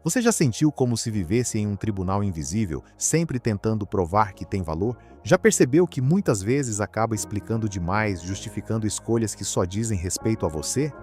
Você já sentiu como se vivesse em um tribunal invisível, sempre tentando provar que tem valor? Já percebeu que muitas vezes acaba explicando demais, justificando escolhas que só dizem respeito a você?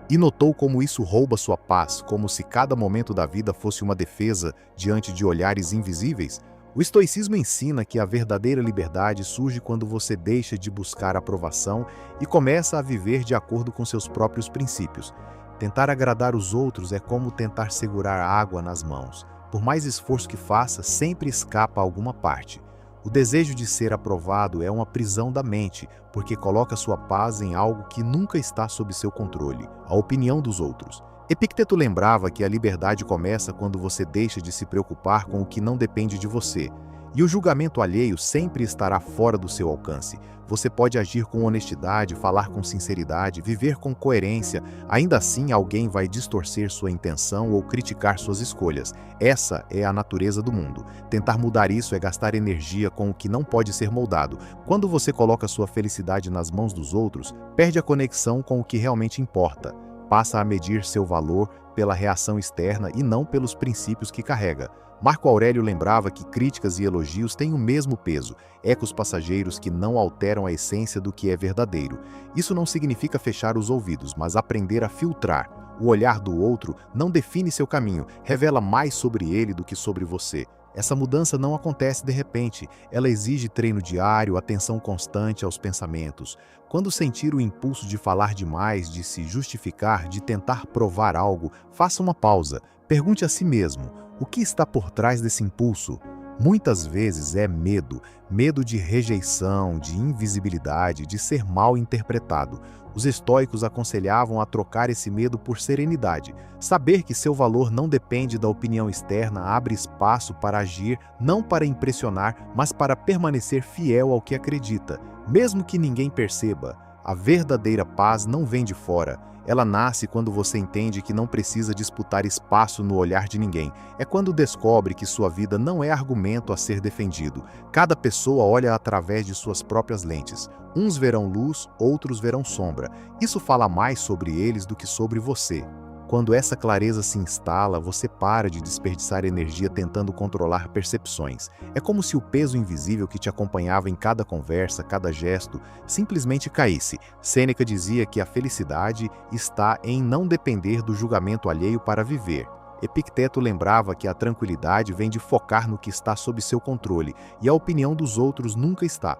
E notou como isso rouba sua paz, como se cada momento da vida fosse uma defesa diante de olhares invisíveis? O estoicismo ensina que a verdadeira liberdade surge quando você deixa de buscar aprovação e começa a viver de acordo com seus próprios princípios. Tentar agradar os outros é como tentar segurar água nas mãos. Por mais esforço que faça, sempre escapa alguma parte. O desejo de ser aprovado é uma prisão da mente, porque coloca sua paz em algo que nunca está sob seu controle, a opinião dos outros. Epicteto lembrava que a liberdade começa quando você deixa de se preocupar com o que não depende de você, e o julgamento alheio sempre estará fora do seu alcance. Você pode agir com honestidade, falar com sinceridade, viver com coerência, ainda assim alguém vai distorcer sua intenção ou criticar suas escolhas. Essa é a natureza do mundo. Tentar mudar isso é gastar energia com o que não pode ser moldado. Quando você coloca sua felicidade nas mãos dos outros, perde a conexão com o que realmente importa. Passa a medir seu valor pela reação externa e não pelos princípios que carrega. Marco Aurélio lembrava que críticas e elogios têm o mesmo peso, ecos passageiros que não alteram a essência do que é verdadeiro. Isso não significa fechar os ouvidos, mas aprender a filtrar. O olhar do outro não define seu caminho, revela mais sobre ele do que sobre você. Essa mudança não acontece de repente, ela exige treino diário, atenção constante aos pensamentos. Quando sentir o impulso de falar demais, de se justificar, de tentar provar algo, faça uma pausa. Pergunte a si mesmo: o que está por trás desse impulso? Muitas vezes é medo, medo de rejeição, de invisibilidade, de ser mal interpretado. Os estoicos aconselhavam a trocar esse medo por serenidade. Saber que seu valor não depende da opinião externa abre espaço para agir, não para impressionar, mas para permanecer fiel ao que acredita, mesmo que ninguém perceba. A verdadeira paz não vem de fora. Ela nasce quando você entende que não precisa disputar espaço no olhar de ninguém. É quando descobre que sua vida não é argumento a ser defendido. Cada pessoa olha através de suas próprias lentes. Uns verão luz, outros verão sombra. Isso fala mais sobre eles do que sobre você. Quando essa clareza se instala, você para de desperdiçar energia tentando controlar percepções. É como se o peso invisível que te acompanhava em cada conversa, cada gesto, simplesmente caísse. Sêneca dizia que a felicidade está em não depender do julgamento alheio para viver. Epicteto lembrava que a tranquilidade vem de focar no que está sob seu controle, e a opinião dos outros nunca está.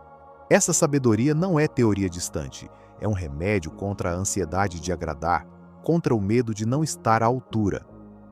Essa sabedoria não é teoria distante, é um remédio contra a ansiedade de agradar, contra o medo de não estar à altura.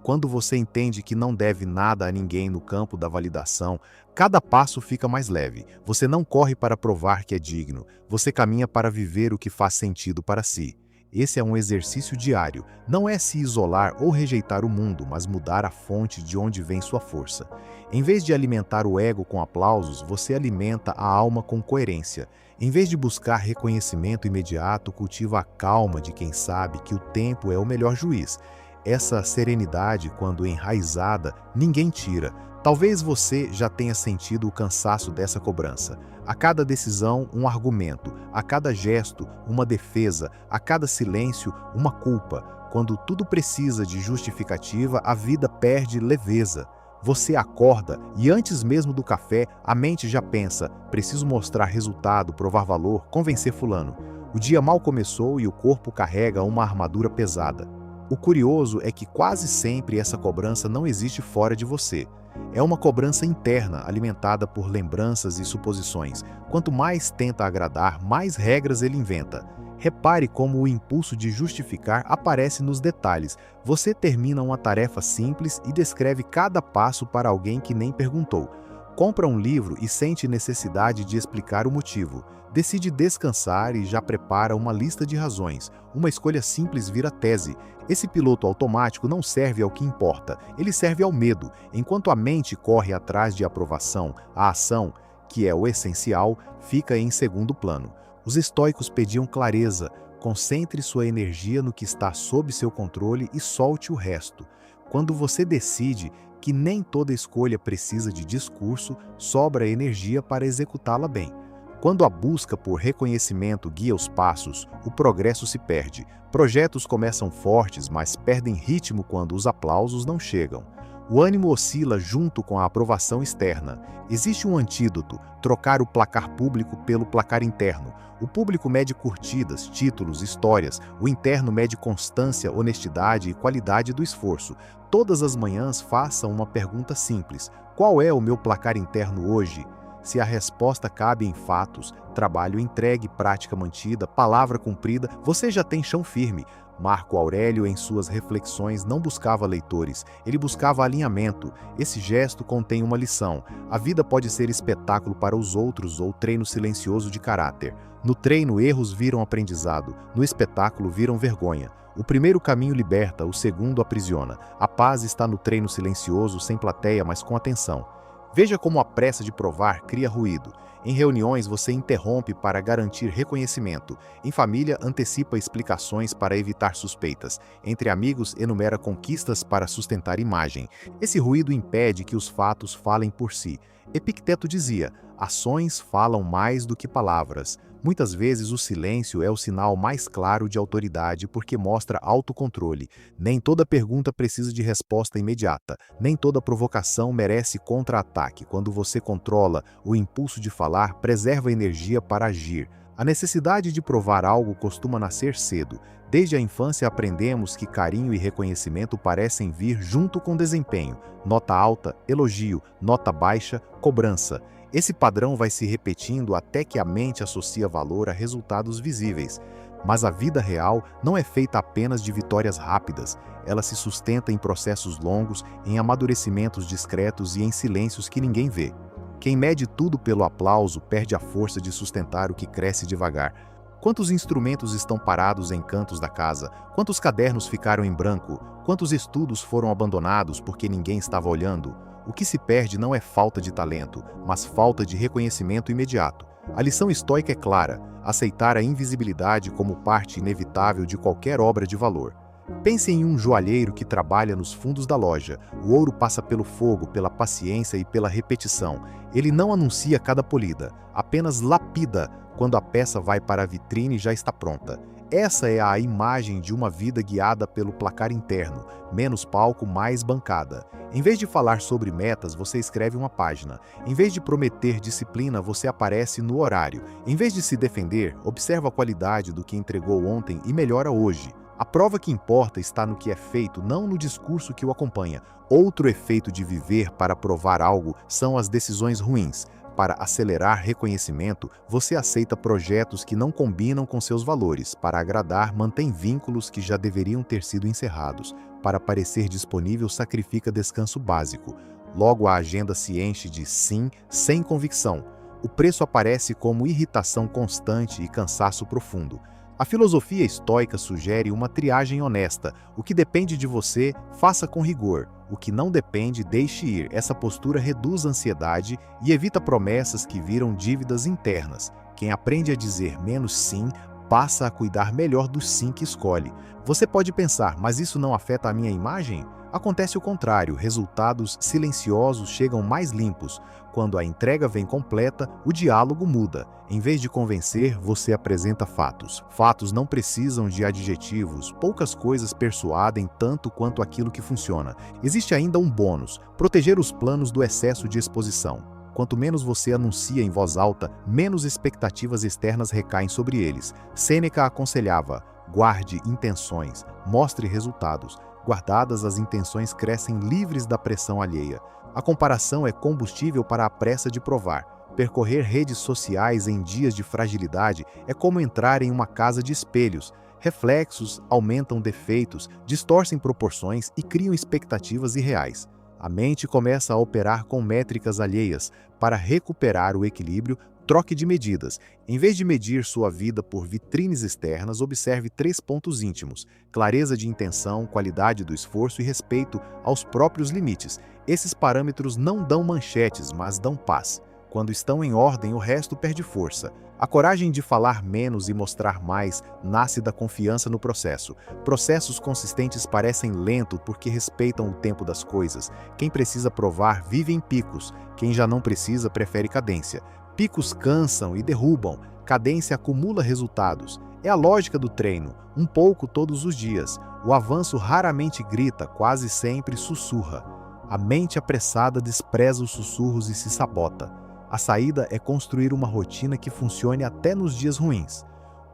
Quando você entende que não deve nada a ninguém no campo da validação, cada passo fica mais leve. Você não corre para provar que é digno, você caminha para viver o que faz sentido para si. Esse é um exercício diário. Não é se isolar ou rejeitar o mundo, mas mudar a fonte de onde vem sua força. Em vez de alimentar o ego com aplausos, você alimenta a alma com coerência. Em vez de buscar reconhecimento imediato, cultiva a calma de quem sabe que o tempo é o melhor juiz. Essa serenidade, quando enraizada, ninguém tira. Talvez você já tenha sentido o cansaço dessa cobrança. A cada decisão, um argumento. A cada gesto, uma defesa. A cada silêncio, uma culpa. Quando tudo precisa de justificativa, a vida perde leveza. Você acorda e antes mesmo do café, a mente já pensa: preciso mostrar resultado, provar valor, convencer fulano. O dia mal começou e o corpo carrega uma armadura pesada. O curioso é que quase sempre essa cobrança não existe fora de você. É uma cobrança interna, alimentada por lembranças e suposições. Quanto mais tenta agradar, mais regras ele inventa. Repare como o impulso de justificar aparece nos detalhes. Você termina uma tarefa simples e descreve cada passo para alguém que nem perguntou. Compra um livro e sente necessidade de explicar o motivo. Decide descansar e já prepara uma lista de razões. Uma escolha simples vira tese. Esse piloto automático não serve ao que importa, ele serve ao medo. Enquanto a mente corre atrás de aprovação, a ação, que é o essencial, fica em segundo plano. Os estoicos pediam clareza. Concentre sua energia no que está sob seu controle e solte o resto. Quando você decide que nem toda escolha precisa de discurso, sobra energia para executá-la bem. Quando a busca por reconhecimento guia os passos, o progresso se perde. Projetos começam fortes, mas perdem ritmo quando os aplausos não chegam. O ânimo oscila junto com a aprovação externa. Existe um antídoto: trocar o placar público pelo placar interno. O público mede curtidas, títulos, histórias. O interno mede constância, honestidade e qualidade do esforço. Todas as manhãs faça uma pergunta simples: qual é o meu placar interno hoje? Se a resposta cabe em fatos, trabalho entregue, prática mantida, palavra cumprida, você já tem chão firme. Marco Aurélio, em suas reflexões, não buscava leitores, ele buscava alinhamento. Esse gesto contém uma lição: a vida pode ser espetáculo para os outros ou treino silencioso de caráter. No treino, erros viram aprendizado, no espetáculo viram vergonha. O primeiro caminho liberta, o segundo aprisiona. A paz está no treino silencioso, sem plateia, mas com atenção. Veja como a pressa de provar cria ruído. Em reuniões, você interrompe para garantir reconhecimento. Em família, antecipa explicações para evitar suspeitas. Entre amigos, enumera conquistas para sustentar imagem. Esse ruído impede que os fatos falem por si. Epicteto dizia: ações falam mais do que palavras. Muitas vezes o silêncio é o sinal mais claro de autoridade porque mostra autocontrole. Nem toda pergunta precisa de resposta imediata. Nem toda provocação merece contra-ataque. Quando você controla o impulso de falar, preserva energia para agir. A necessidade de provar algo costuma nascer cedo. Desde a infância aprendemos que carinho e reconhecimento parecem vir junto com desempenho. Nota alta, elogio; nota baixa, cobrança. Esse padrão vai se repetindo até que a mente associa valor a resultados visíveis. Mas a vida real não é feita apenas de vitórias rápidas. Ela se sustenta em processos longos, em amadurecimentos discretos e em silêncios que ninguém vê. Quem mede tudo pelo aplauso perde a força de sustentar o que cresce devagar. Quantos instrumentos estão parados em cantos da casa? Quantos cadernos ficaram em branco? Quantos estudos foram abandonados porque ninguém estava olhando? O que se perde não é falta de talento, mas falta de reconhecimento imediato. A lição estoica é clara: aceitar a invisibilidade como parte inevitável de qualquer obra de valor. Pense em um joalheiro que trabalha nos fundos da loja. O ouro passa pelo fogo, pela paciência e pela repetição. Ele não anuncia cada polida, apenas lapida quando a peça vai para a vitrine e já está pronta. Essa é a imagem de uma vida guiada pelo placar interno: menos palco, mais bancada. Em vez de falar sobre metas, você escreve uma página. Em vez de prometer disciplina, você aparece no horário. Em vez de se defender, observa a qualidade do que entregou ontem e melhora hoje. A prova que importa está no que é feito, não no discurso que o acompanha. Outro efeito de viver para provar algo são as decisões ruins. Para acelerar reconhecimento, você aceita projetos que não combinam com seus valores. Para agradar, mantém vínculos que já deveriam ter sido encerrados. Para parecer disponível, sacrifica descanso básico. Logo, a agenda se enche de sim, sem convicção. O preço aparece como irritação constante e cansaço profundo. A filosofia estoica sugere uma triagem honesta. O que depende de você, faça com rigor. O que não depende, deixe ir. Essa postura reduz a ansiedade e evita promessas que viram dívidas internas. Quem aprende a dizer menos sim, passa a cuidar melhor do sim que escolhe. Você pode pensar: mas isso não afeta a minha imagem? Acontece o contrário: resultados silenciosos chegam mais limpos. Quando a entrega vem completa, o diálogo muda. Em vez de convencer, você apresenta fatos. Fatos não precisam de adjetivos. Poucas coisas persuadem tanto quanto aquilo que funciona. Existe ainda um bônus: proteger os planos do excesso de exposição. Quanto menos você anuncia em voz alta, menos expectativas externas recaem sobre eles. Sêneca aconselhava: guarde intenções, mostre resultados. Guardadas, as intenções crescem livres da pressão alheia. A comparação é combustível para a pressa de provar. Percorrer redes sociais em dias de fragilidade é como entrar em uma casa de espelhos. Reflexos aumentam defeitos, distorcem proporções e criam expectativas irreais. A mente começa a operar com métricas alheias. Para recuperar o equilíbrio, troque de medidas. Em vez de medir sua vida por vitrines externas, observe 3 pontos íntimos: clareza de intenção, qualidade do esforço e respeito aos próprios limites. Esses parâmetros não dão manchetes, mas dão paz. Quando estão em ordem, o resto perde força. A coragem de falar menos e mostrar mais nasce da confiança no processo. Processos consistentes parecem lentos porque respeitam o tempo das coisas. Quem precisa provar vive em picos. Quem já não precisa prefere cadência. Picos cansam e derrubam. Cadência acumula resultados. É a lógica do treino, um pouco todos os dias. O avanço raramente grita, quase sempre sussurra. A mente apressada despreza os sussurros e se sabota. A saída é construir uma rotina que funcione até nos dias ruins.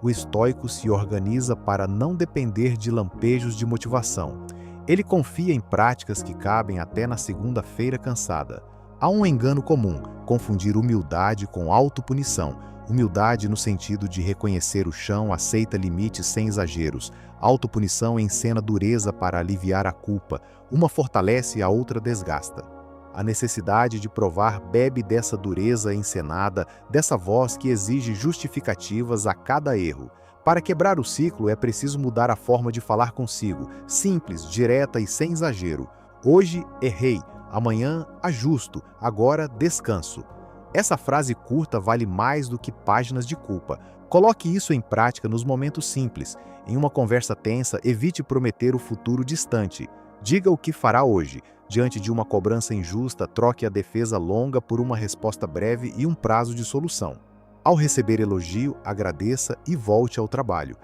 O estoico se organiza para não depender de lampejos de motivação. Ele confia em práticas que cabem até na segunda-feira cansada. Há um engano comum: confundir humildade com autopunição. Humildade no sentido de reconhecer o chão, aceita limites sem exageros. Autopunição encena dureza para aliviar a culpa. Uma fortalece e a outra desgasta. A necessidade de provar bebe dessa dureza encenada, dessa voz que exige justificativas a cada erro. Para quebrar o ciclo é preciso mudar a forma de falar consigo, simples, direta e sem exagero. Hoje errei, amanhã ajusto, agora descanso. Essa frase curta vale mais do que páginas de culpa. Coloque isso em prática nos momentos simples. Em uma conversa tensa, evite prometer o futuro distante. Diga o que fará hoje. Diante de uma cobrança injusta, troque a defesa longa por uma resposta breve e um prazo de solução. Ao receber elogio, agradeça e volte ao trabalho.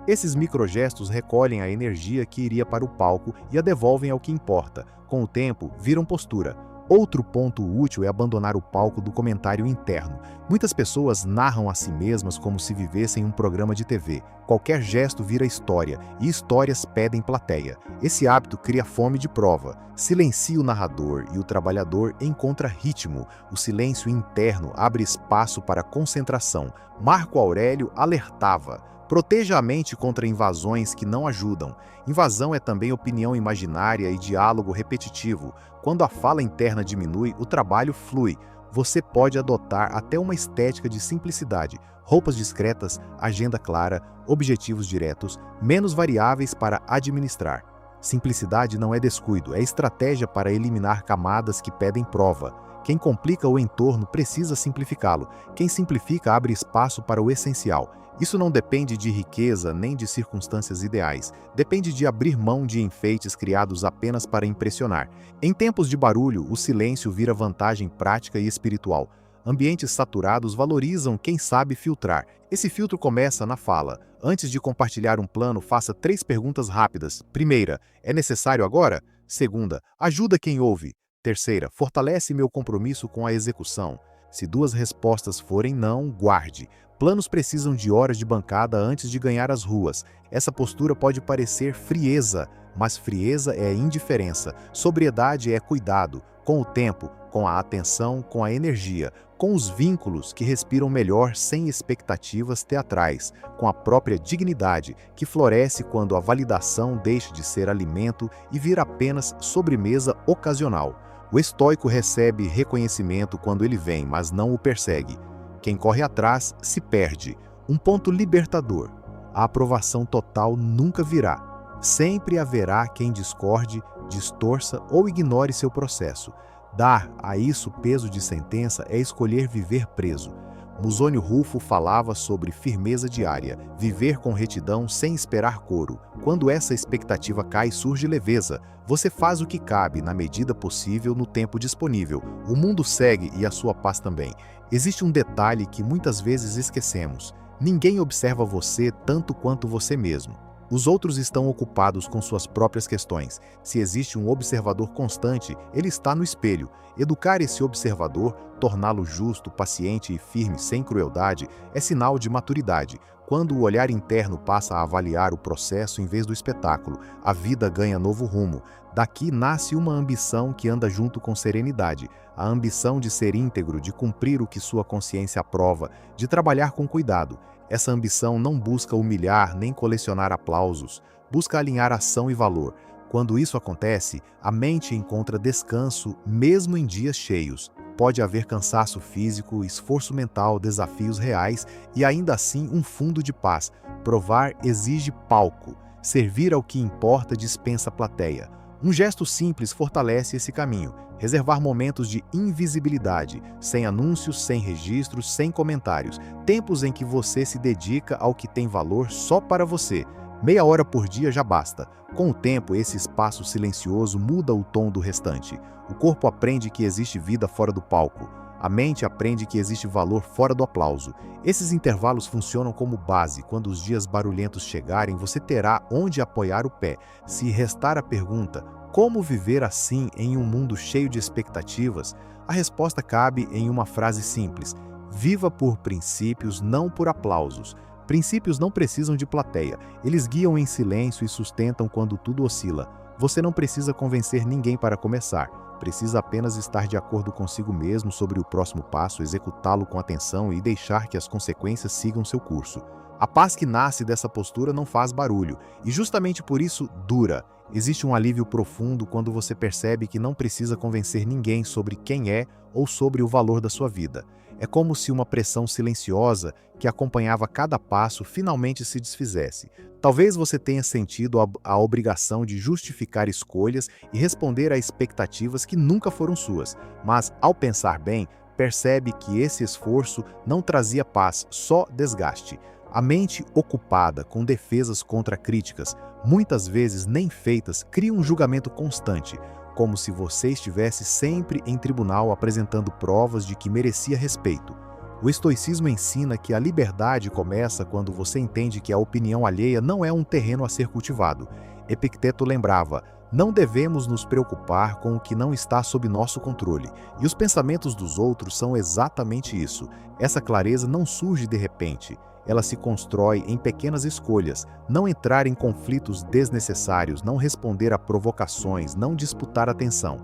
Esses microgestos recolhem a energia que iria para o palco e a devolvem ao que importa. Com o tempo, viram postura. Outro ponto útil é abandonar o palco do comentário interno. Muitas pessoas narram a si mesmas como se vivessem um programa de TV. Qualquer gesto vira história, e histórias pedem plateia. Esse hábito cria fome de prova. Silencia o narrador e o trabalhador encontra ritmo. O silêncio interno abre espaço para concentração. Marco Aurélio alertava: proteja a mente contra invasões que não ajudam. Invasão é também opinião imaginária e diálogo repetitivo. Quando a fala interna diminui, o trabalho flui. Você pode adotar até uma estética de simplicidade, roupas discretas, agenda clara, objetivos diretos, menos variáveis para administrar. Simplicidade não é descuido, é estratégia para eliminar camadas que pedem prova. Quem complica o entorno precisa simplificá-lo. Quem simplifica abre espaço para o essencial. Isso não depende de riqueza nem de circunstâncias ideais. Depende de abrir mão de enfeites criados apenas para impressionar. Em tempos de barulho, o silêncio vira vantagem prática e espiritual. Ambientes saturados valorizam quem sabe filtrar. Esse filtro começa na fala. Antes de compartilhar um plano, faça 3 perguntas rápidas. Primeira: é necessário agora? Segunda: ajuda quem ouve? Terceira: fortalece meu compromisso com a execução? Se 2 respostas forem não, guarde. Planos precisam de horas de bancada antes de ganhar as ruas. Essa postura pode parecer frieza, mas frieza é indiferença. Sobriedade é cuidado, com o tempo, com a atenção, com a energia, com os vínculos que respiram melhor sem expectativas teatrais, com a própria dignidade, que floresce quando a validação deixa de ser alimento e vira apenas sobremesa ocasional. O estoico recebe reconhecimento quando ele vem, mas não o persegue. Quem corre atrás se perde. Um ponto libertador: a aprovação total nunca virá. Sempre haverá quem discorde, distorça ou ignore seu processo. Dar a isso peso de sentença é escolher viver preso. Musônio Rufo falava sobre firmeza diária, viver com retidão sem esperar coro. Quando essa expectativa cai, surge leveza. Você faz o que cabe, na medida possível, no tempo disponível. O mundo segue e a sua paz também. Existe um detalhe que muitas vezes esquecemos: ninguém observa você tanto quanto você mesmo. Os outros estão ocupados com suas próprias questões. Se existe um observador constante, ele está no espelho. Educar esse observador, torná-lo justo, paciente e firme, sem crueldade, é sinal de maturidade. Quando o olhar interno passa a avaliar o processo em vez do espetáculo, a vida ganha novo rumo. Daqui nasce uma ambição que anda junto com serenidade. A ambição de ser íntegro, de cumprir o que sua consciência aprova, de trabalhar com cuidado. Essa ambição não busca humilhar nem colecionar aplausos, busca alinhar ação e valor. Quando isso acontece, a mente encontra descanso mesmo em dias cheios. Pode haver cansaço físico, esforço mental, desafios reais e ainda assim um fundo de paz. Provar exige palco. Servir ao que importa dispensa plateia. Um gesto simples fortalece esse caminho. Reservar momentos de invisibilidade, sem anúncios, sem registros, sem comentários. Tempos em que você se dedica ao que tem valor só para você. Meia hora por dia já basta. Com o tempo, esse espaço silencioso muda o tom do restante. O corpo aprende que existe vida fora do palco. A mente aprende que existe valor fora do aplauso. Esses intervalos funcionam como base. Quando os dias barulhentos chegarem, você terá onde apoiar o pé. Se restar a pergunta, como viver assim em um mundo cheio de expectativas? A resposta cabe em uma frase simples: viva por princípios, não por aplausos. Princípios não precisam de plateia. Eles guiam em silêncio e sustentam quando tudo oscila. Você não precisa convencer ninguém para começar. Precisa apenas estar de acordo consigo mesmo sobre o próximo passo, executá-lo com atenção e deixar que as consequências sigam seu curso. A paz que nasce dessa postura não faz barulho, e justamente por isso dura. Existe um alívio profundo quando você percebe que não precisa convencer ninguém sobre quem é ou sobre o valor da sua vida. É como se uma pressão silenciosa que acompanhava cada passo finalmente se desfizesse. Talvez você tenha sentido a obrigação de justificar escolhas e responder a expectativas que nunca foram suas, mas, ao pensar bem, percebe que esse esforço não trazia paz, só desgaste. A mente ocupada com defesas contra críticas, muitas vezes nem feitas, cria um julgamento constante, como se você estivesse sempre em tribunal apresentando provas de que merecia respeito. O estoicismo ensina que a liberdade começa quando você entende que a opinião alheia não é um terreno a ser cultivado. Epicteto lembrava: não devemos nos preocupar com o que não está sob nosso controle, e os pensamentos dos outros são exatamente isso. Essa clareza não surge de repente. Ela se constrói em pequenas escolhas: não entrar em conflitos desnecessários, não responder a provocações, não disputar atenção.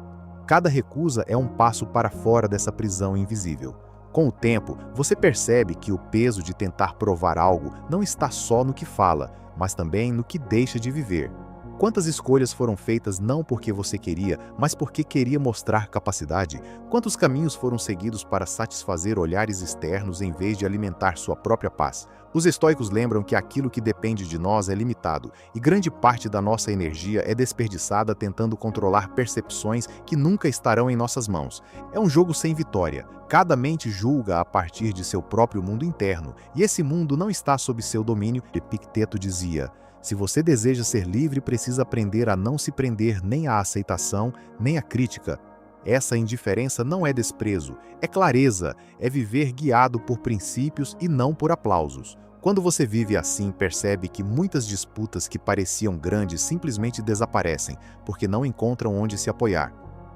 Cada recusa é um passo para fora dessa prisão invisível. Com o tempo, você percebe que o peso de tentar provar algo não está só no que fala, mas também no que deixa de viver. Quantas escolhas foram feitas não porque você queria, mas porque queria mostrar capacidade? Quantos caminhos foram seguidos para satisfazer olhares externos em vez de alimentar sua própria paz? Os estoicos lembram que aquilo que depende de nós é limitado, e grande parte da nossa energia é desperdiçada tentando controlar percepções que nunca estarão em nossas mãos. É um jogo sem vitória. Cada mente julga a partir de seu próprio mundo interno, e esse mundo não está sob seu domínio. Epicteto dizia: se você deseja ser livre, precisa aprender a não se prender nem à aceitação, nem à crítica. Essa indiferença não é desprezo, é clareza, é viver guiado por princípios e não por aplausos. Quando você vive assim, percebe que muitas disputas que pareciam grandes simplesmente desaparecem, porque não encontram onde se apoiar.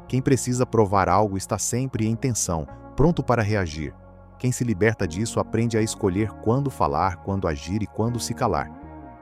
Quem precisa provar algo está sempre em tensão, pronto para reagir. Quem se liberta disso aprende a escolher quando falar, quando agir e quando se calar.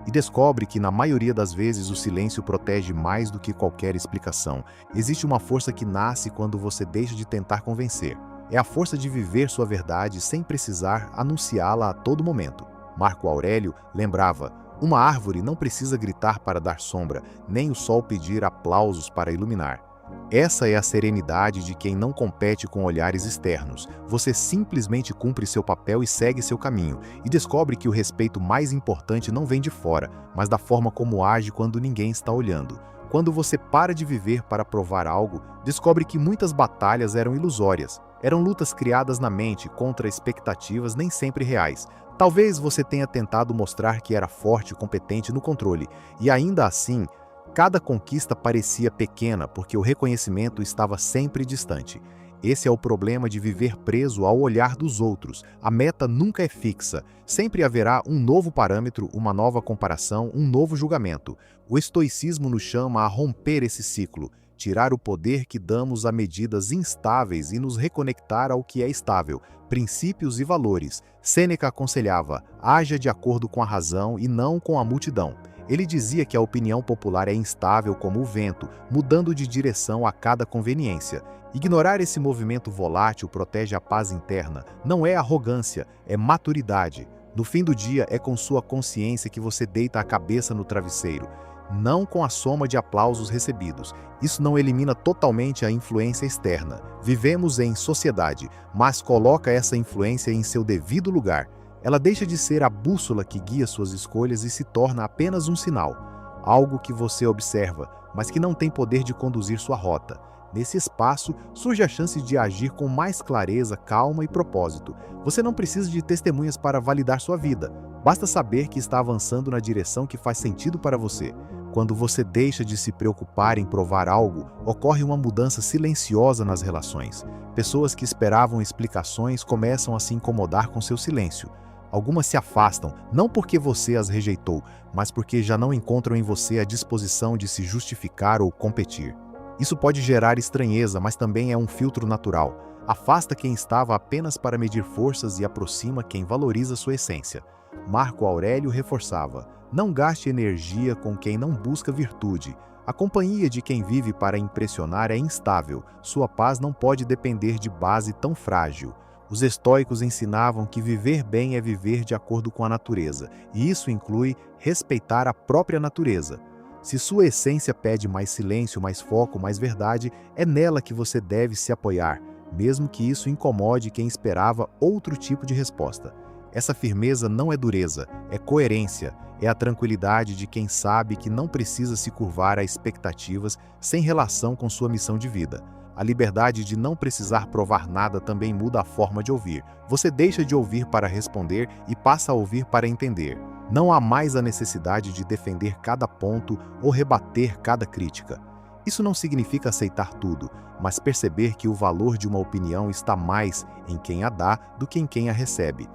E descobre que, na maioria das vezes, o silêncio protege mais do que qualquer explicação. Existe uma força que nasce quando você deixa de tentar convencer. É a força de viver sua verdade sem precisar anunciá-la a todo momento. Marco Aurélio lembrava: uma árvore não precisa gritar para dar sombra, nem o sol pedir aplausos para iluminar. Essa é a serenidade de quem não compete com olhares externos. Você simplesmente cumpre seu papel e segue seu caminho, e descobre que o respeito mais importante não vem de fora, mas da forma como age quando ninguém está olhando. Quando você para de viver para provar algo, descobre que muitas batalhas eram ilusórias. Eram lutas criadas na mente contra expectativas nem sempre reais. Talvez você tenha tentado mostrar que era forte e competente no controle, e ainda assim, cada conquista parecia pequena porque o reconhecimento estava sempre distante. Esse é o problema de viver preso ao olhar dos outros. A meta nunca é fixa. Sempre haverá um novo parâmetro, uma nova comparação, um novo julgamento. O estoicismo nos chama a romper esse ciclo, tirar o poder que damos a medidas instáveis e nos reconectar ao que é estável, princípios e valores. Sêneca aconselhava: haja de acordo com a razão e não com a multidão. Ele dizia que a opinião popular é instável como o vento, mudando de direção a cada conveniência. Ignorar esse movimento volátil protege a paz interna. Não é arrogância, é maturidade. No fim do dia, é com sua consciência que você deita a cabeça no travesseiro, não com a soma de aplausos recebidos. Isso não elimina totalmente a influência externa. Vivemos em sociedade, mas coloca essa influência em seu devido lugar. Ela deixa de ser a bússola que guia suas escolhas e se torna apenas um sinal, algo que você observa, mas que não tem poder de conduzir sua rota. Nesse espaço, surge a chance de agir com mais clareza, calma e propósito. Você não precisa de testemunhas para validar sua vida. Basta saber que está avançando na direção que faz sentido para você. Quando você deixa de se preocupar em provar algo, ocorre uma mudança silenciosa nas relações. Pessoas que esperavam explicações começam a se incomodar com seu silêncio. Algumas se afastam, não porque você as rejeitou, mas porque já não encontram em você a disposição de se justificar ou competir. Isso pode gerar estranheza, mas também é um filtro natural. Afasta quem estava apenas para medir forças e aproxima quem valoriza sua essência. Marco Aurélio reforçava: não gaste energia com quem não busca virtude. A companhia de quem vive para impressionar é instável. Sua paz não pode depender de base tão frágil. Os estoicos ensinavam que viver bem é viver de acordo com a natureza, e isso inclui respeitar a própria natureza. Se sua essência pede mais silêncio, mais foco, mais verdade, é nela que você deve se apoiar, mesmo que isso incomode quem esperava outro tipo de resposta. Essa firmeza não é dureza, é coerência, é a tranquilidade de quem sabe que não precisa se curvar a expectativas sem relação com sua missão de vida. A liberdade de não precisar provar nada também muda a forma de ouvir. Você deixa de ouvir para responder e passa a ouvir para entender. Não há mais a necessidade de defender cada ponto ou rebater cada crítica. Isso não significa aceitar tudo, mas perceber que o valor de uma opinião está mais em quem a dá do que em quem a recebe.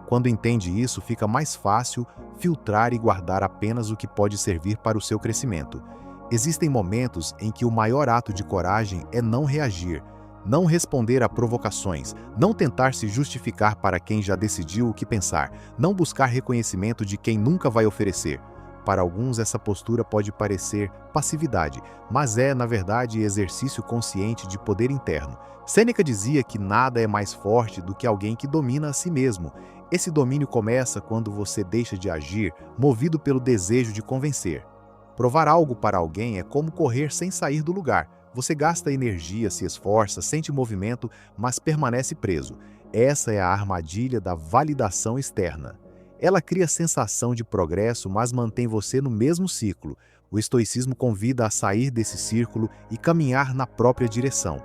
Quando entende isso, fica mais fácil filtrar e guardar apenas o que pode servir para o seu crescimento. Existem momentos em que o maior ato de coragem é não reagir, não responder a provocações, não tentar se justificar para quem já decidiu o que pensar, não buscar reconhecimento de quem nunca vai oferecer. Para alguns, essa postura pode parecer passividade, mas é, na verdade, exercício consciente de poder interno. Sêneca dizia que nada é mais forte do que alguém que domina a si mesmo. Esse domínio começa quando você deixa de agir, movido pelo desejo de convencer. Provar algo para alguém é como correr sem sair do lugar. Você gasta energia, se esforça, sente movimento, mas permanece preso. Essa é a armadilha da validação externa. Ela cria sensação de progresso, mas mantém você no mesmo ciclo. O estoicismo convida a sair desse círculo e caminhar na própria direção.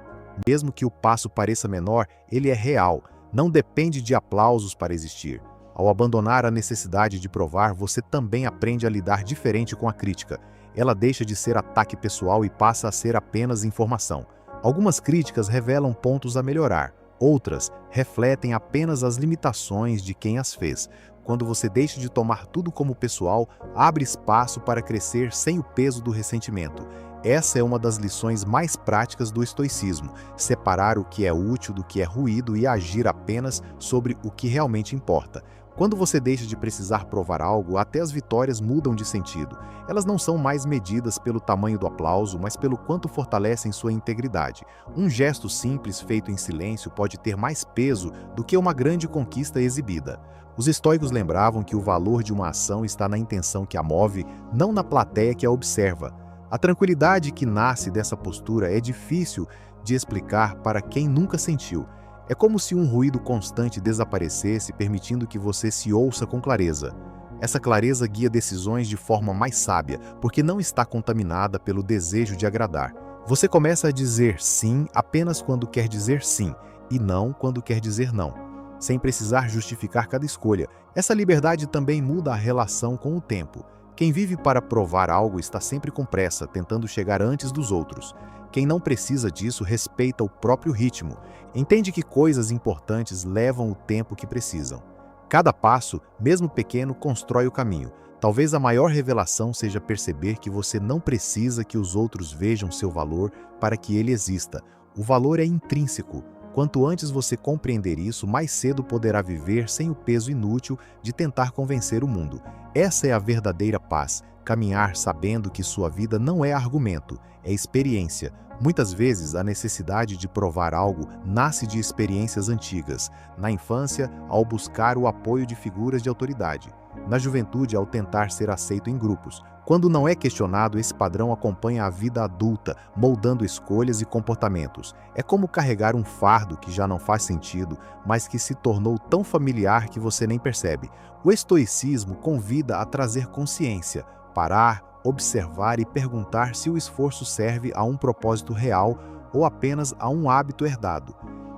Mesmo que o passo pareça menor, ele é real, não depende de aplausos para existir. Ao abandonar a necessidade de provar, você também aprende a lidar diferente com a crítica. Ela deixa de ser ataque pessoal e passa a ser apenas informação. Algumas críticas revelam pontos a melhorar, outras refletem apenas as limitações de quem as fez. Quando você deixa de tomar tudo como pessoal, abre espaço para crescer sem o peso do ressentimento. Essa é uma das lições mais práticas do estoicismo: separar o que é útil do que é ruído e agir apenas sobre o que realmente importa. Quando você deixa de precisar provar algo, até as vitórias mudam de sentido. Elas não são mais medidas pelo tamanho do aplauso, mas pelo quanto fortalecem sua integridade. Um gesto simples feito em silêncio pode ter mais peso do que uma grande conquista exibida. Os estoicos lembravam que o valor de uma ação está na intenção que a move, não na plateia que a observa. A tranquilidade que nasce dessa postura é difícil de explicar para quem nunca sentiu. É como se um ruído constante desaparecesse, permitindo que você se ouça com clareza. Essa clareza guia decisões de forma mais sábia, porque não está contaminada pelo desejo de agradar. Você começa a dizer sim apenas quando quer dizer sim, e não quando quer dizer não, sem precisar justificar cada escolha. Essa liberdade também muda a relação com o tempo. Quem vive para provar algo está sempre com pressa, tentando chegar antes dos outros. Quem não precisa disso respeita o próprio ritmo, entende que coisas importantes levam o tempo que precisam. Cada passo, mesmo pequeno, constrói o caminho. Talvez a maior revelação seja perceber que você não precisa que os outros vejam seu valor para que ele exista. O valor é intrínseco. Quanto antes você compreender isso, mais cedo poderá viver sem o peso inútil de tentar convencer o mundo. Essa é a verdadeira paz, caminhar sabendo que sua vida não é argumento, é experiência. Muitas vezes, a necessidade de provar algo nasce de experiências antigas. Na infância, ao buscar o apoio de figuras de autoridade. Na juventude, ao tentar ser aceito em grupos. Quando não é questionado, esse padrão acompanha a vida adulta, moldando escolhas e comportamentos. É como carregar um fardo que já não faz sentido, mas que se tornou tão familiar que você nem percebe. O estoicismo convida a trazer consciência, parar, observar e perguntar se o esforço serve a um propósito real ou apenas a um hábito herdado.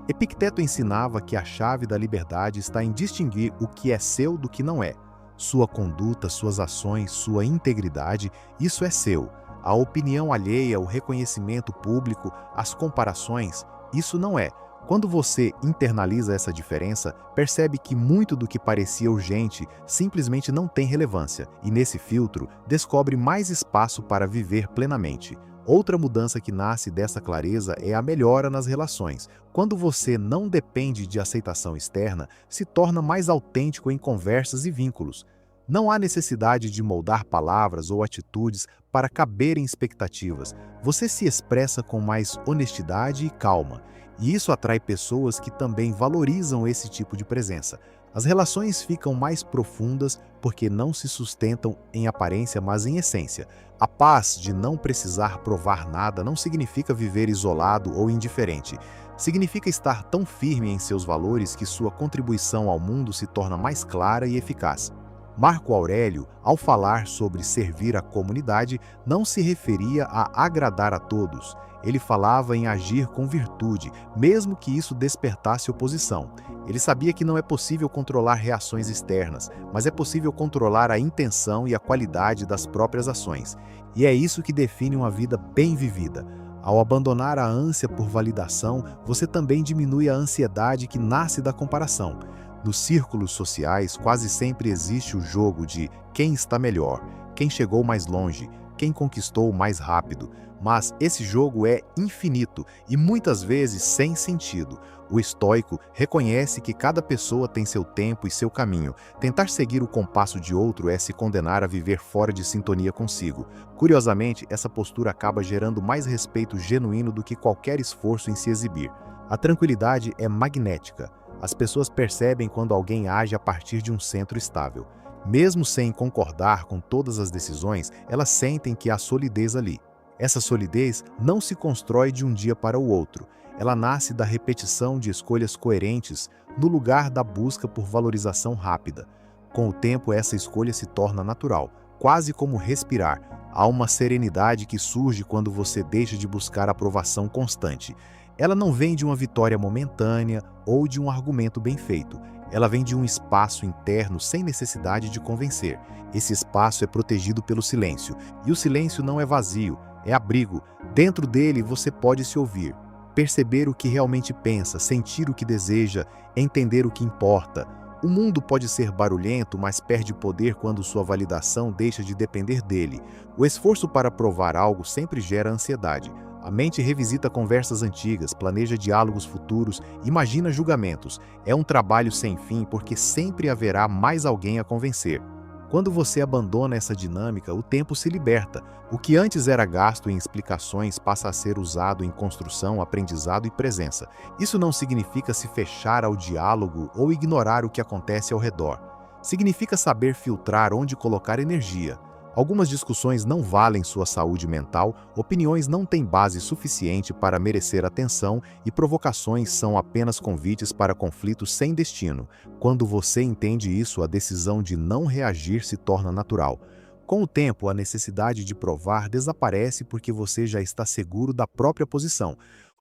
Epicteto ensinava que a chave da liberdade está em distinguir o que é seu do que não é. Sua conduta, suas ações, sua integridade, isso é seu. A opinião alheia, o reconhecimento público, as comparações, isso não é. Quando você internaliza essa diferença, percebe que muito do que parecia urgente simplesmente não tem relevância, e nesse filtro, descobre mais espaço para viver plenamente. Outra mudança que nasce dessa clareza é a melhora nas relações. Quando você não depende de aceitação externa, se torna mais autêntico em conversas e vínculos. Não há necessidade de moldar palavras ou atitudes para caber em expectativas. Você se expressa com mais honestidade e calma. E isso atrai pessoas que também valorizam esse tipo de presença. As relações ficam mais profundas porque não se sustentam em aparência, mas em essência. A paz de não precisar provar nada não significa viver isolado ou indiferente. Significa estar tão firme em seus valores que sua contribuição ao mundo se torna mais clara e eficaz. Marco Aurélio, ao falar sobre servir a comunidade, não se referia a agradar a todos. Ele falava em agir com virtude, mesmo que isso despertasse oposição. Ele sabia que não é possível controlar reações externas, mas é possível controlar a intenção e a qualidade das próprias ações. E é isso que define uma vida bem vivida. Ao abandonar a ânsia por validação, você também diminui a ansiedade que nasce da comparação. Nos círculos sociais, quase sempre existe o jogo de quem está melhor, quem chegou mais longe, quem conquistou mais rápido. Mas esse jogo é infinito e muitas vezes sem sentido. O estoico reconhece que cada pessoa tem seu tempo e seu caminho. Tentar seguir o compasso de outro é se condenar a viver fora de sintonia consigo. Curiosamente, essa postura acaba gerando mais respeito genuíno do que qualquer esforço em se exibir. A tranquilidade é magnética. As pessoas percebem quando alguém age a partir de um centro estável. Mesmo sem concordar com todas as decisões, elas sentem que há solidez ali. Essa solidez não se constrói de um dia para o outro. Ela nasce da repetição de escolhas coerentes no lugar da busca por valorização rápida. Com o tempo, essa escolha se torna natural, quase como respirar. Há uma serenidade que surge quando você deixa de buscar aprovação constante. Ela não vem de uma vitória momentânea ou de um argumento bem feito. Ela vem de um espaço interno sem necessidade de convencer. Esse espaço é protegido pelo silêncio. E o silêncio não é vazio, é abrigo. Dentro dele você pode se ouvir, perceber o que realmente pensa, sentir o que deseja, entender o que importa. O mundo pode ser barulhento, mas perde poder quando sua validação deixa de depender dele. O esforço para provar algo sempre gera ansiedade. A mente revisita conversas antigas, planeja diálogos futuros, imagina julgamentos. É um trabalho sem fim porque sempre haverá mais alguém a convencer. Quando você abandona essa dinâmica, o tempo se liberta. O que antes era gasto em explicações passa a ser usado em construção, aprendizado e presença. Isso não significa se fechar ao diálogo ou ignorar o que acontece ao redor. Significa saber filtrar onde colocar energia. Algumas discussões não valem sua saúde mental, opiniões não têm base suficiente para merecer atenção e provocações são apenas convites para conflitos sem destino. Quando você entende isso, a decisão de não reagir se torna natural. Com o tempo, a necessidade de provar desaparece porque você já está seguro da própria posição.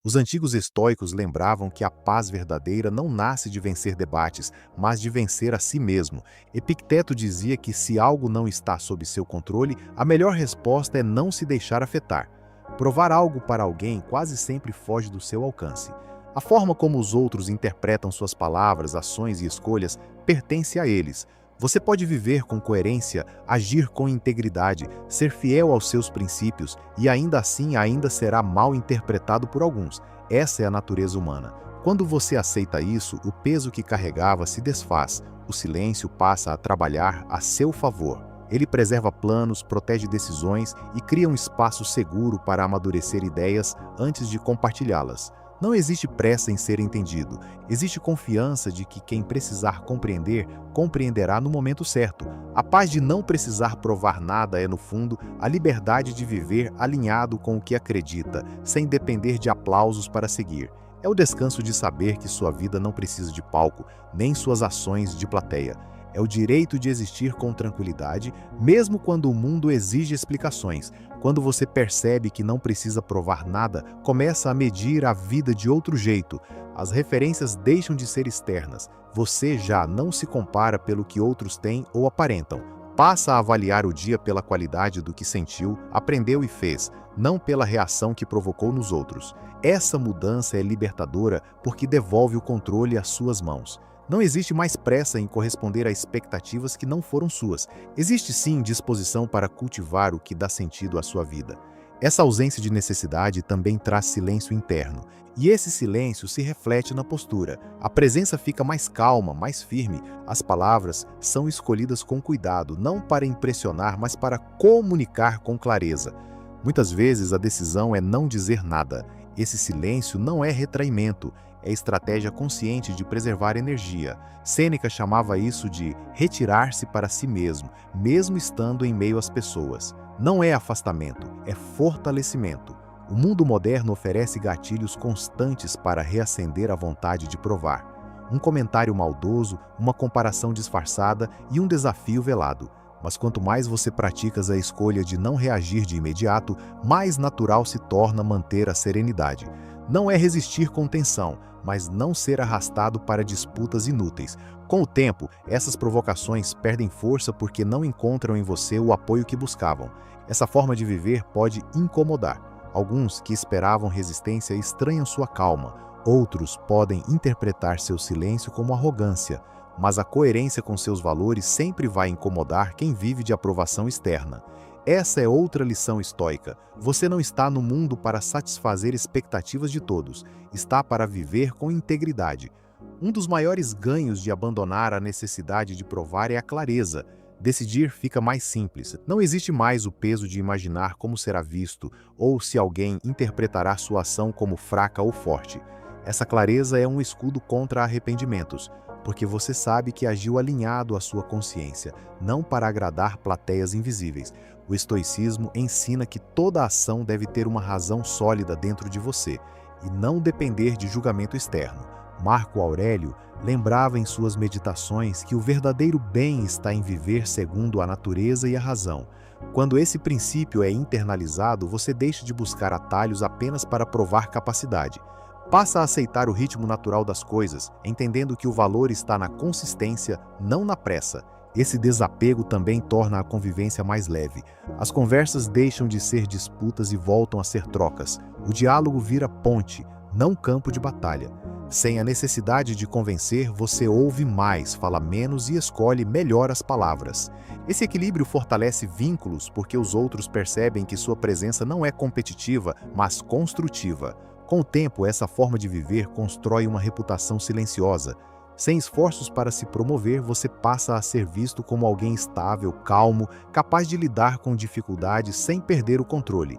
Os antigos estoicos lembravam que a paz verdadeira não nasce de vencer debates, mas de vencer a si mesmo. Epicteto dizia que se algo não está sob seu controle, a melhor resposta é não se deixar afetar. Provar algo para alguém quase sempre foge do seu alcance. A forma como os outros interpretam suas palavras, ações e escolhas pertence a eles. Você pode viver com coerência, agir com integridade, ser fiel aos seus princípios e ainda assim ainda será mal interpretado por alguns. Essa é a natureza humana. Quando você aceita isso, o peso que carregava se desfaz. O silêncio passa a trabalhar a seu favor. Ele preserva planos, protege decisões e cria um espaço seguro para amadurecer ideias antes de compartilhá-las. Não existe pressa em ser entendido. Existe confiança de que quem precisar compreender, compreenderá no momento certo. A paz de não precisar provar nada é, no fundo, a liberdade de viver alinhado com o que acredita, sem depender de aplausos para seguir. É o descanso de saber que sua vida não precisa de palco, nem suas ações de plateia. É o direito de existir com tranquilidade, mesmo quando o mundo exige explicações. Quando você percebe que não precisa provar nada, começa a medir a vida de outro jeito. As referências deixam de ser externas. Você já não se compara pelo que outros têm ou aparentam. Passa a avaliar o dia pela qualidade do que sentiu, aprendeu e fez, não pela reação que provocou nos outros. Essa mudança é libertadora porque devolve o controle às suas mãos. Não existe mais pressa em corresponder a expectativas que não foram suas. Existe sim disposição para cultivar o que dá sentido à sua vida. Essa ausência de necessidade também traz silêncio interno. E esse silêncio se reflete na postura. A presença fica mais calma, mais firme. As palavras são escolhidas com cuidado, não para impressionar, mas para comunicar com clareza. Muitas vezes a decisão é não dizer nada. Esse silêncio não é retraimento, é estratégia consciente de preservar energia. Sêneca chamava isso de retirar-se para si mesmo, mesmo estando em meio às pessoas. Não é afastamento, é fortalecimento. O mundo moderno oferece gatilhos constantes para reacender a vontade de provar. Um comentário maldoso, uma comparação disfarçada e um desafio velado. Mas quanto mais você pratica a escolha de não reagir de imediato, mais natural se torna manter a serenidade. Não é resistir com tensão, mas não ser arrastado para disputas inúteis. Com o tempo, essas provocações perdem força porque não encontram em você o apoio que buscavam. Essa forma de viver pode incomodar. Alguns que esperavam resistência estranham sua calma. Outros podem interpretar seu silêncio como arrogância. Mas a coerência com seus valores sempre vai incomodar quem vive de aprovação externa. Essa é outra lição estoica. Você não está no mundo para satisfazer expectativas de todos, está para viver com integridade. Um dos maiores ganhos de abandonar a necessidade de provar é a clareza. Decidir fica mais simples. Não existe mais o peso de imaginar como será visto ou se alguém interpretará sua ação como fraca ou forte. Essa clareza é um escudo contra arrependimentos, porque você sabe que agiu alinhado à sua consciência, não para agradar plateias invisíveis. O estoicismo ensina que toda ação deve ter uma razão sólida dentro de você e não depender de julgamento externo. Marco Aurélio lembrava em suas meditações que o verdadeiro bem está em viver segundo a natureza e a razão. Quando esse princípio é internalizado, você deixa de buscar atalhos apenas para provar capacidade. Passa a aceitar o ritmo natural das coisas, entendendo que o valor está na consistência, não na pressa. Esse desapego também torna a convivência mais leve. As conversas deixam de ser disputas e voltam a ser trocas. O diálogo vira ponte, não campo de batalha. Sem a necessidade de convencer, você ouve mais, fala menos e escolhe melhor as palavras. Esse equilíbrio fortalece vínculos porque os outros percebem que sua presença não é competitiva, mas construtiva. Com o tempo, essa forma de viver constrói uma reputação silenciosa. Sem esforços para se promover, você passa a ser visto como alguém estável, calmo, capaz de lidar com dificuldades sem perder o controle.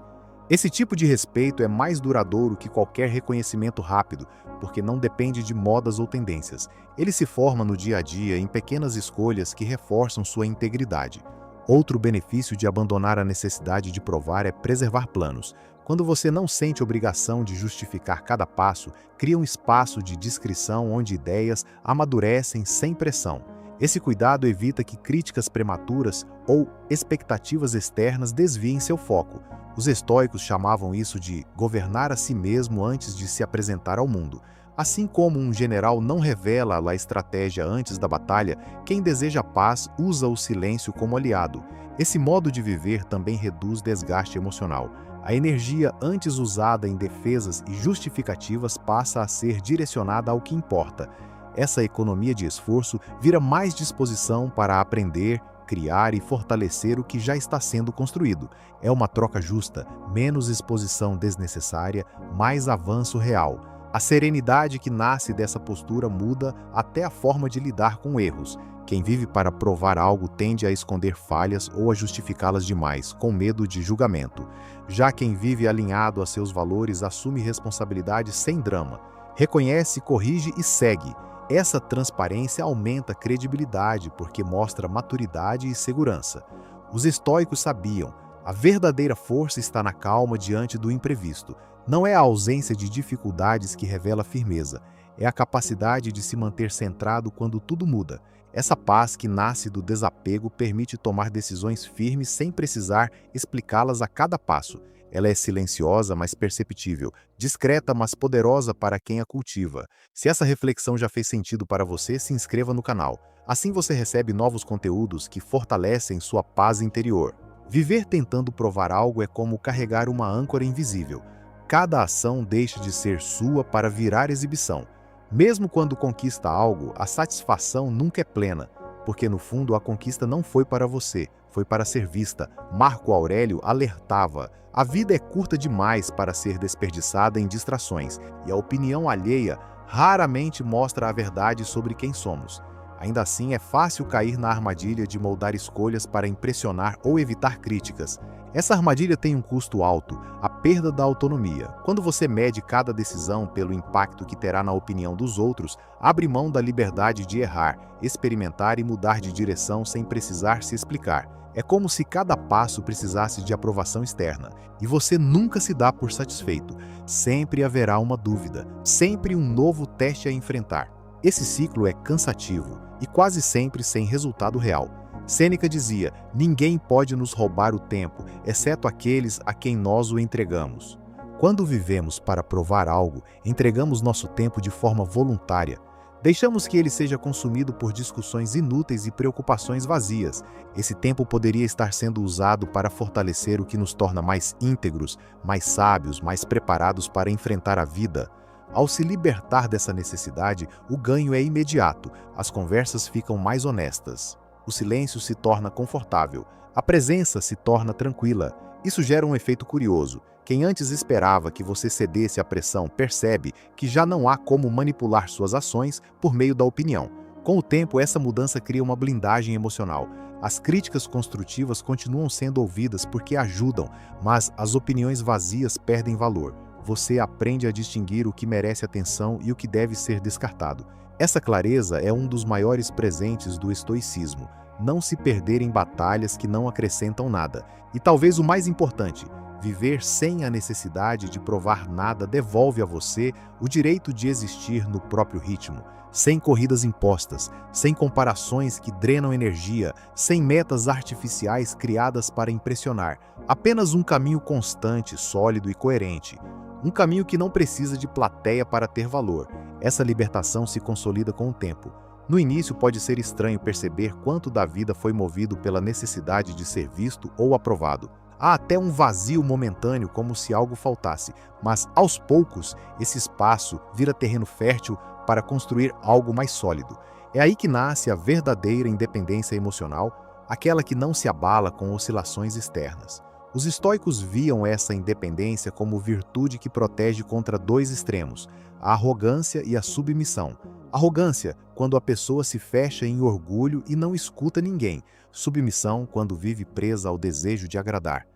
Esse tipo de respeito é mais duradouro que qualquer reconhecimento rápido, porque não depende de modas ou tendências. Ele se forma no dia a dia em pequenas escolhas que reforçam sua integridade. Outro benefício de abandonar a necessidade de provar é preservar planos. Quando você não sente obrigação de justificar cada passo, cria um espaço de discrição onde ideias amadurecem sem pressão. Esse cuidado evita que críticas prematuras ou expectativas externas desviem seu foco. Os estoicos chamavam isso de governar a si mesmo antes de se apresentar ao mundo. Assim como um general não revela a estratégia antes da batalha, quem deseja paz usa o silêncio como aliado. Esse modo de viver também reduz desgaste emocional. A energia antes usada em defesas e justificativas passa a ser direcionada ao que importa. Essa economia de esforço vira mais disposição para aprender, criar e fortalecer o que já está sendo construído. É uma troca justa, menos exposição desnecessária, mais avanço real. A serenidade que nasce dessa postura muda até a forma de lidar com erros. Quem vive para provar algo tende a esconder falhas ou a justificá-las demais, com medo de julgamento. Já quem vive alinhado a seus valores assume responsabilidade sem drama. Reconhece, corrige e segue. Essa transparência aumenta a credibilidade porque mostra maturidade e segurança. Os estoicos sabiam, a verdadeira força está na calma diante do imprevisto. Não é a ausência de dificuldades que revela firmeza, é a capacidade de se manter centrado quando tudo muda. Essa paz que nasce do desapego permite tomar decisões firmes sem precisar explicá-las a cada passo. Ela é silenciosa, mas perceptível, discreta, mas poderosa para quem a cultiva. Se essa reflexão já fez sentido para você, se inscreva no canal. Assim você recebe novos conteúdos que fortalecem sua paz interior. Viver tentando provar algo é como carregar uma âncora invisível. Cada ação deixa de ser sua para virar exibição. Mesmo quando conquista algo, a satisfação nunca é plena, porque no fundo a conquista não foi para você, foi para ser vista. Marco Aurélio alertava: a vida é curta demais para ser desperdiçada em distrações, e a opinião alheia raramente mostra a verdade sobre quem somos. Ainda assim, é fácil cair na armadilha de moldar escolhas para impressionar ou evitar críticas. Essa armadilha tem um custo alto, a perda da autonomia. Quando você mede cada decisão pelo impacto que terá na opinião dos outros, abre mão da liberdade de errar, experimentar e mudar de direção sem precisar se explicar. É como se cada passo precisasse de aprovação externa, e você nunca se dá por satisfeito. Sempre haverá uma dúvida, sempre um novo teste a enfrentar. Esse ciclo é cansativo e quase sempre sem resultado real. Sêneca dizia: ninguém pode nos roubar o tempo, exceto aqueles a quem nós o entregamos. Quando vivemos para provar algo, entregamos nosso tempo de forma voluntária. Deixamos que ele seja consumido por discussões inúteis e preocupações vazias. Esse tempo poderia estar sendo usado para fortalecer o que nos torna mais íntegros, mais sábios, mais preparados para enfrentar a vida. Ao se libertar dessa necessidade, o ganho é imediato, as conversas ficam mais honestas. O silêncio se torna confortável, a presença se torna tranquila. Isso gera um efeito curioso. Quem antes esperava que você cedesse à pressão percebe que já não há como manipular suas ações por meio da opinião. Com o tempo, essa mudança cria uma blindagem emocional. As críticas construtivas continuam sendo ouvidas porque ajudam, mas as opiniões vazias perdem valor. Você aprende a distinguir o que merece atenção e o que deve ser descartado. Essa clareza é um dos maiores presentes do estoicismo. Não se perder em batalhas que não acrescentam nada. E talvez o mais importante, viver sem a necessidade de provar nada devolve a você o direito de existir no próprio ritmo, sem corridas impostas, sem comparações que drenam energia, sem metas artificiais criadas para impressionar. Apenas um caminho constante, sólido e coerente. Um caminho que não precisa de plateia para ter valor. Essa libertação se consolida com o tempo. No início pode ser estranho perceber quanto da vida foi movido pela necessidade de ser visto ou aprovado. Há até um vazio momentâneo, como se algo faltasse, mas aos poucos esse espaço vira terreno fértil para construir algo mais sólido. É aí que nasce a verdadeira independência emocional, aquela que não se abala com oscilações externas. Os estoicos viam essa independência como virtude que protege contra dois extremos, a arrogância e a submissão. Arrogância, quando a pessoa se fecha em orgulho e não escuta ninguém. Submissão, quando vive presa ao desejo de agradar.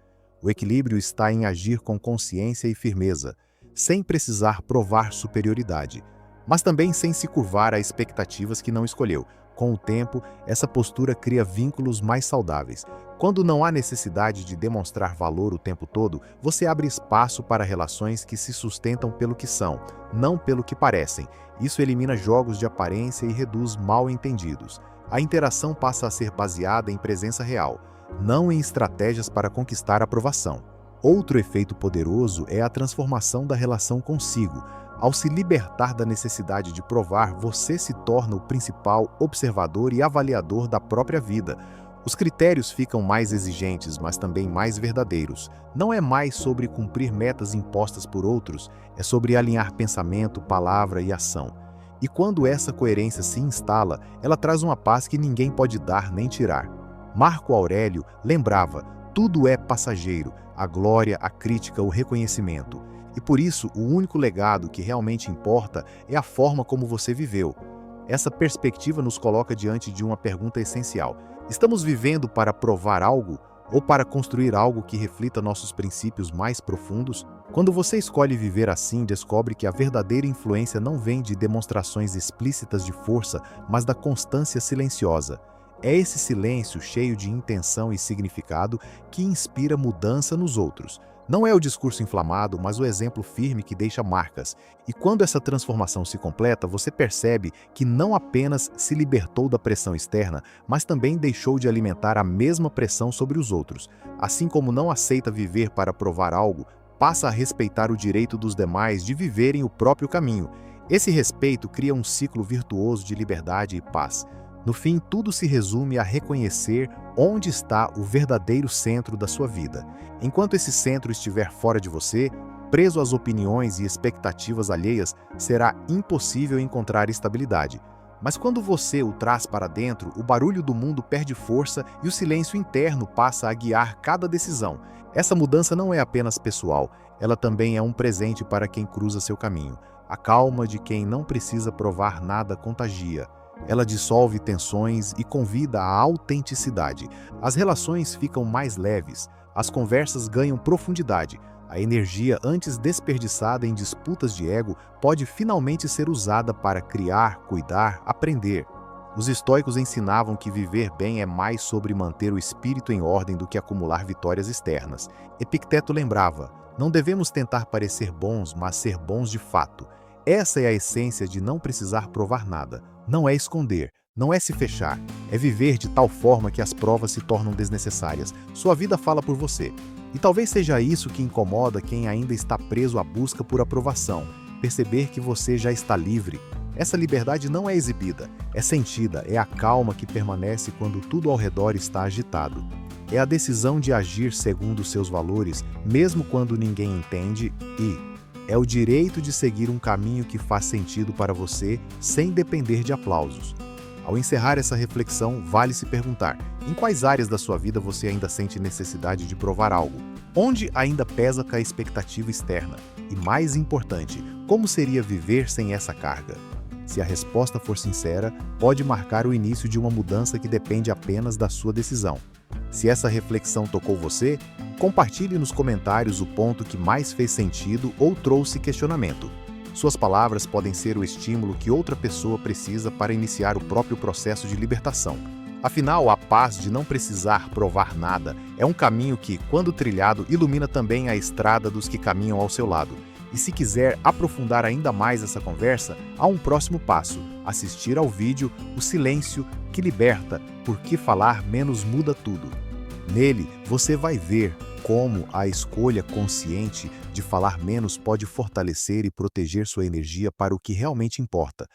O equilíbrio está em agir com consciência e firmeza, sem precisar provar superioridade, mas também sem se curvar a expectativas que não escolheu. Com o tempo, essa postura cria vínculos mais saudáveis. Quando não há necessidade de demonstrar valor o tempo todo, você abre espaço para relações que se sustentam pelo que são, não pelo que parecem. Isso elimina jogos de aparência e reduz mal-entendidos. A interação passa a ser baseada em presença real, não em estratégias para conquistar aprovação. Outro efeito poderoso é a transformação da relação consigo. Ao se libertar da necessidade de provar, você se torna o principal observador e avaliador da própria vida. Os critérios ficam mais exigentes, mas também mais verdadeiros. Não é mais sobre cumprir metas impostas por outros, é sobre alinhar pensamento, palavra e ação. E quando essa coerência se instala, ela traz uma paz que ninguém pode dar nem tirar. Marco Aurélio lembrava: tudo é passageiro, a glória, a crítica, o reconhecimento. E por isso, o único legado que realmente importa é a forma como você viveu. Essa perspectiva nos coloca diante de uma pergunta essencial. Estamos vivendo para provar algo ou para construir algo que reflita nossos princípios mais profundos? Quando você escolhe viver assim, descobre que a verdadeira influência não vem de demonstrações explícitas de força, mas da constância silenciosa. É esse silêncio cheio de intenção e significado que inspira mudança nos outros. Não é o discurso inflamado, mas o exemplo firme que deixa marcas. E quando essa transformação se completa, você percebe que não apenas se libertou da pressão externa, mas também deixou de alimentar a mesma pressão sobre os outros. Assim como não aceita viver para provar algo, passa a respeitar o direito dos demais de viverem o próprio caminho. Esse respeito cria um ciclo virtuoso de liberdade e paz. No fim, tudo se resume a reconhecer onde está o verdadeiro centro da sua vida. Enquanto esse centro estiver fora de você, preso às opiniões e expectativas alheias, será impossível encontrar estabilidade. Mas quando você o traz para dentro, o barulho do mundo perde força e o silêncio interno passa a guiar cada decisão. Essa mudança não é apenas pessoal, ela também é um presente para quem cruza seu caminho. A calma de quem não precisa provar nada contagia. Ela dissolve tensões e convida à autenticidade. As relações ficam mais leves, as conversas ganham profundidade. A energia antes desperdiçada em disputas de ego pode finalmente ser usada para criar, cuidar, aprender. Os estoicos ensinavam que viver bem é mais sobre manter o espírito em ordem do que acumular vitórias externas. Epicteto lembrava: não devemos tentar parecer bons, mas ser bons de fato. Essa é a essência de não precisar provar nada. Não é esconder, não é se fechar, é viver de tal forma que as provas se tornam desnecessárias. Sua vida fala por você. E talvez seja isso que incomoda quem ainda está preso à busca por aprovação, perceber que você já está livre. Essa liberdade não é exibida, é sentida, é a calma que permanece quando tudo ao redor está agitado. É a decisão de agir segundo seus valores, mesmo quando ninguém entende, e é o direito de seguir um caminho que faz sentido para você, sem depender de aplausos. Ao encerrar essa reflexão, vale se perguntar: em quais áreas da sua vida você ainda sente necessidade de provar algo? Onde ainda pesa com a expectativa externa? E mais importante, como seria viver sem essa carga? Se a resposta for sincera, pode marcar o início de uma mudança que depende apenas da sua decisão. Se essa reflexão tocou você, compartilhe nos comentários o ponto que mais fez sentido ou trouxe questionamento. Suas palavras podem ser o estímulo que outra pessoa precisa para iniciar o próprio processo de libertação. Afinal, a paz de não precisar provar nada é um caminho que, quando trilhado, ilumina também a estrada dos que caminham ao seu lado. E se quiser aprofundar ainda mais essa conversa, há um próximo passo: assistir ao vídeo O Silêncio que Liberta, porque falar menos muda tudo. Nele, você vai ver como a escolha consciente de falar menos pode fortalecer e proteger sua energia para o que realmente importa.